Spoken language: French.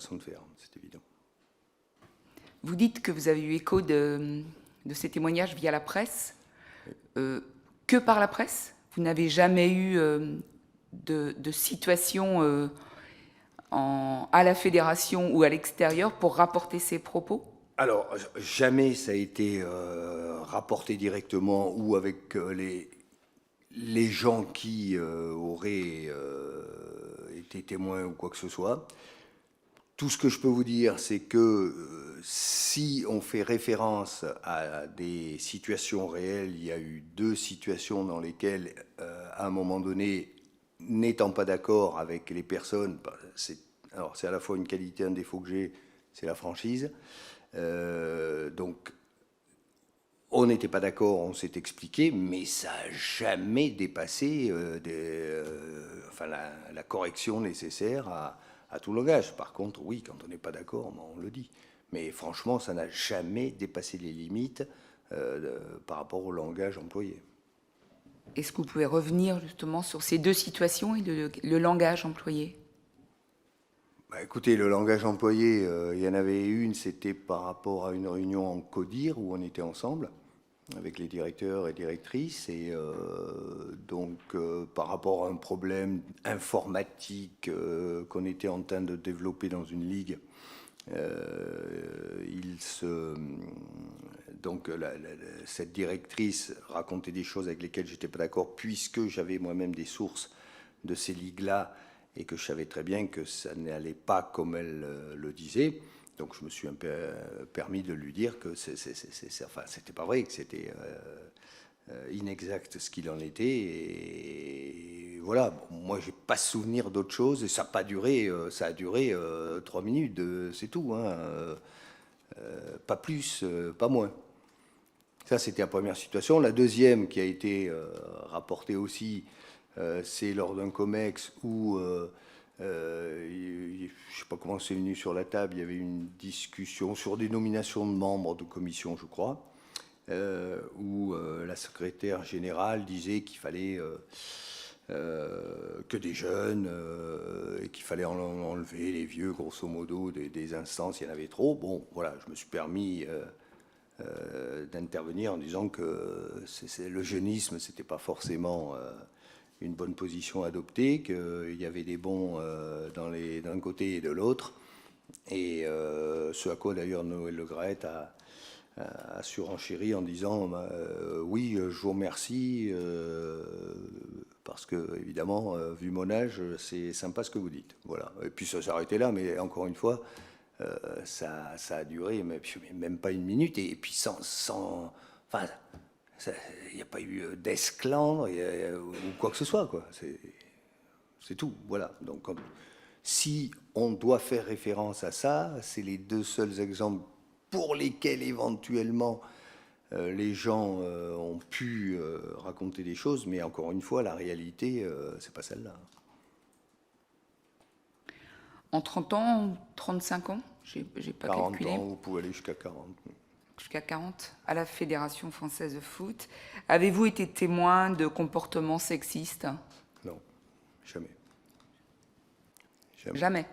façon de faire, c'est évident. Vous dites que vous avez eu écho de ces témoignages via la presse. Que par la presse? Vous n'avez jamais eu de situation à la fédération ou à l'extérieur pour rapporter ces propos? Alors, jamais ça a été rapporté directement ou avec les gens qui auraient été témoins ou quoi que ce soit. Tout ce que je peux vous dire, c'est que si on fait référence à des situations réelles, il y a eu 2 situations dans lesquelles, à un moment donné, n'étant pas d'accord avec les personnes, c'est à la fois une qualité et un défaut que j'ai, c'est la franchise. Donc, on n'était pas d'accord, on s'est expliqué, mais ça n'a jamais dépassé la correction nécessaire à tout langage. Par contre, oui, quand on n'est pas d'accord, on le dit. Mais franchement, ça n'a jamais dépassé les limites par rapport au langage employé. Est-ce que vous pouvez revenir justement sur ces 2 situations et le langage employé? Écoutez, le langage employé, il y en avait une, c'était par rapport à une réunion en CODIR où on était ensemble avec les directeurs et directrices, et par rapport à un problème informatique qu'on était en train de développer dans une ligue, cette directrice racontait des choses avec lesquelles j'étais pas d'accord, puisque j'avais moi-même des sources de ces ligues-là et que je savais très bien que ça n'allait pas comme elle le disait. Donc je me suis un peu permis de lui dire que c'était pas vrai, que c'était inexact ce qu'il en était. Et voilà, bon, moi j'ai pas souvenir d'autre chose, et ça a duré 3 minutes, c'est tout, hein, pas plus, pas moins. Ça, c'était la première situation. La deuxième qui a été rapportée aussi, c'est lors d'un COMEX où, je ne sais pas comment c'est venu sur la table, il y avait une discussion sur des nominations de membres de commission, je crois, où la secrétaire générale disait qu'il fallait que des jeunes et qu'il fallait enlever les vieux, grosso modo, des instances, il y en avait trop. Bon, voilà, je me suis permis d'intervenir en disant que le jeunisme, c'était pas forcément une bonne position adoptée, qu'il y avait des bons d'un côté et de l'autre. Et ce à quoi d'ailleurs Noël Le Graët a surenchéri en disant oui, je vous remercie, parce que, évidemment, vu mon âge, c'est sympa ce que vous dites. Voilà. Et puis ça s'est arrêté là, mais encore une fois, ça a duré même pas une minute, et puis enfin, il n'y a pas eu d'esclandre ou quoi que ce soit, quoi. C'est tout, voilà. Donc, si on doit faire référence à ça, c'est les 2 seuls exemples pour lesquels éventuellement les gens ont pu raconter des choses, mais encore une fois, la réalité, c'est pas celle-là. En 30 ans, 35 ans? J'ai pas 40 calculé. ans, vous pouvez aller jusqu'à 40. Jusqu'à 40, à la Fédération française de foot. Avez-vous été témoin de comportements sexistes? Non, jamais. Jamais.